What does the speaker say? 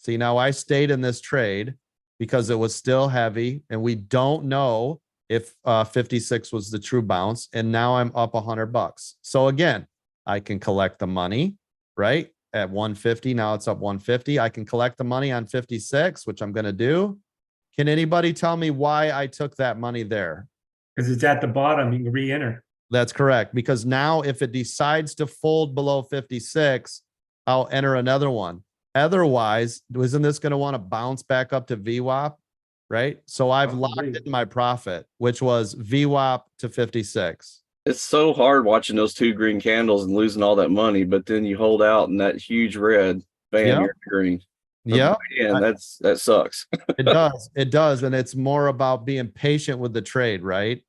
See, now I stayed in this trade because it was still heavy and we don't know if 56 was the true bounce. And now I'm up $100. So again, I can collect the money, right? At 150. Now it's up 150. I can collect the money on 56, which I'm going to do. Can anybody tell me why I took that money there? Because it's at the bottom, you can re-enter. That's correct. Because now if it decides to fold below 56, I'll enter another one. Otherwise, isn't this going to want to bounce back up to VWAP? Right. So I've locked in my profit, which was VWAP to 56. It's so hard watching those two green candles and losing all that money, but then you hold out and that huge red, bam, Yep. you're green. Yeah. And that sucks. It does. It does. And it's more about being patient with the trade, right?